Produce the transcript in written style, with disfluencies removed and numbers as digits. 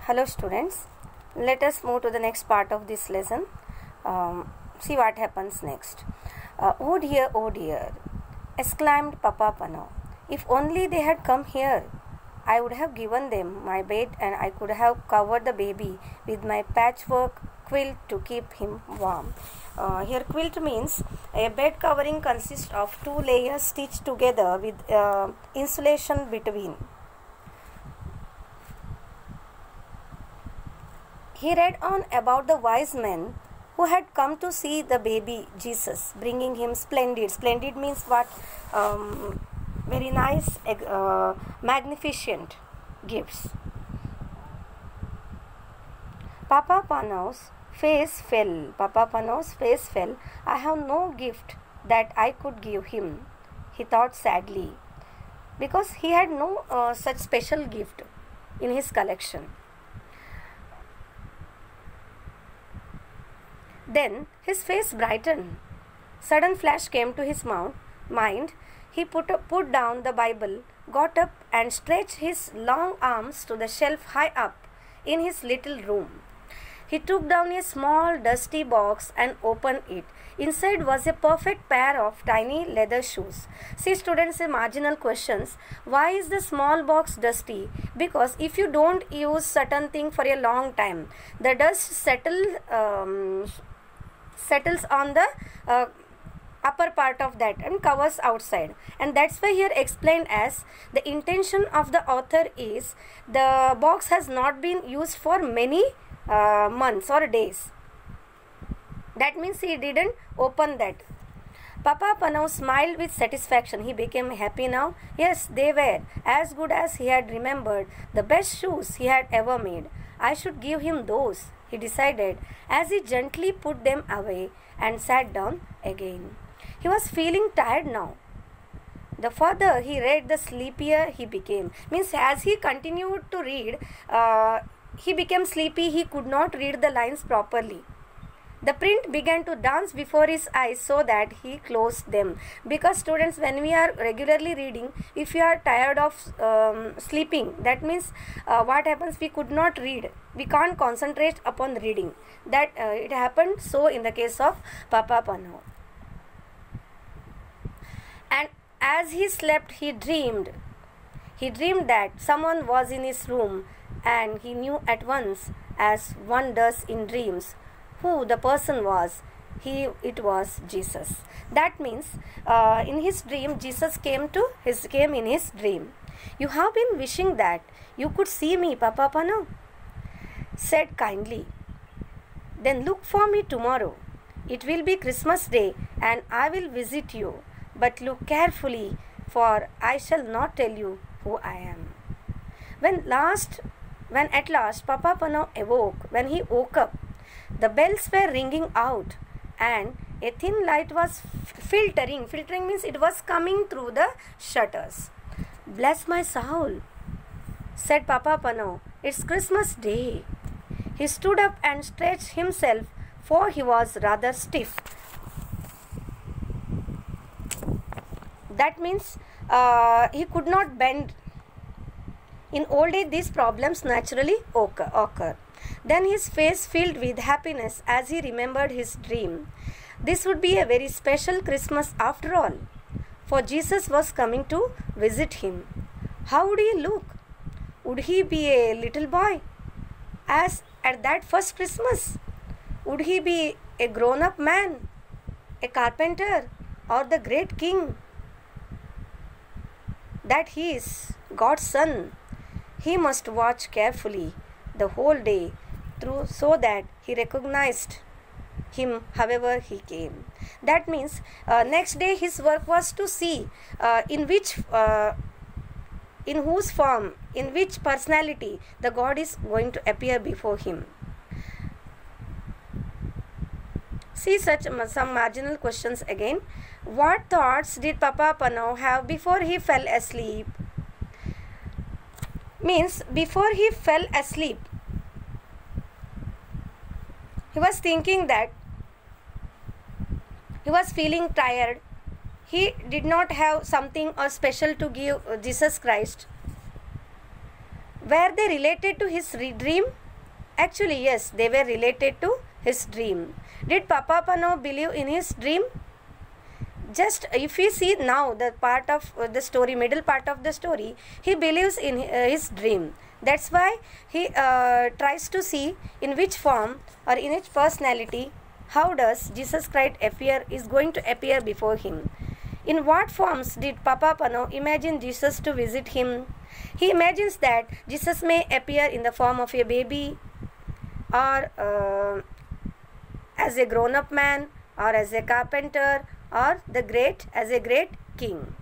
Hello students, let us move to the next part of this lesson. See what happens next. Oh dear, exclaimed Papa Pano. If only they had come here. I would have given them my bed and I could have covered the baby with my patchwork quilt to keep him warm. Here quilt means a bed covering consists of two layers stitched together with insulation between. He read on about the wise men who had come to see the baby Jesus, bringing him splendid. Splendid means what? Very nice, magnificent gifts. Papa Pano's face fell. I have no gift that I could give him, he thought sadly, because he had no such special gift in his collection. Then his face brightened. Sudden flash came to his mind. He put down the Bible, got up and stretched his long arms to the shelf high up in his little room. He took down a small dusty box and opened it. Inside was a perfect pair of tiny leather shoes. See students, marginal questions. Why is the small box dusty? Because if you don't use certain thing for a long time, the dust settles on the upper part of that and covers outside, and that's why here explained as the intention of the author is the box has not been used for many months or days. That means he didn't open that. Papa Pano smiled with satisfaction. He became happy now. Yes, they were as good as he had remembered, the best shoes he had ever made. I should give him those, he decided as he gently put them away and sat down again. He was feeling tired now. The further he read, the sleepier he became. Means as he continued to read, he became sleepy. He could not read the lines properly. The print began to dance before his eyes so that he closed them. Because students, when we are regularly reading, if you are tired of sleeping, that means what happens, we could not read. We can't concentrate upon reading. That it happened so in the case of Papa Pano. And as he slept, he dreamed. He dreamed that someone was in his room, and he knew at once, as one does in dreams, who the person was. It was Jesus. That means in his dream, Jesus came in his dream. You have been wishing that you could see me, Papa Pano said kindly. Then look for me tomorrow. It will be Christmas Day and I will visit you. But look carefully, for I shall not tell you who I am. When at last Papa Pano awoke, when he woke up, the bells were ringing out and a thin light was filtering. Filtering means it was coming through the shutters. Bless my soul, said Papa Pano. It's Christmas Day. He stood up and stretched himself, for he was rather stiff. That means he could not bend. In old age, these problems naturally occur. Then his face filled with happiness as he remembered his dream. This would be a very special Christmas after all, for Jesus was coming to visit him. How would he look? Would he be a little boy, as at that first Christmas? Would he be a grown-up man, a carpenter, or the great king that he is, God's son? He must watch carefully the whole day through so that he recognized him however he came. That means next day his work was to see in whose form, in which personality the God is going to appear before him. See some marginal questions again. What thoughts did Papa Pano have before he fell asleep? Means before he fell asleep, he was thinking that he was feeling tired. He did not have something or special to give Jesus Christ. Were they related to his dream? Actually, yes, they were related to his dream. Did Papa Pano believe in his dream? Just if we see now the part of the story, middle part of the story, he believes in his dream. That's why he tries to see in which form or in which personality, how does Jesus Christ is going to appear before him. In what forms did Papa Pano imagine Jesus to visit him? He imagines that Jesus may appear in the form of a baby, or as a grown-up man, or as a carpenter, or as a great king.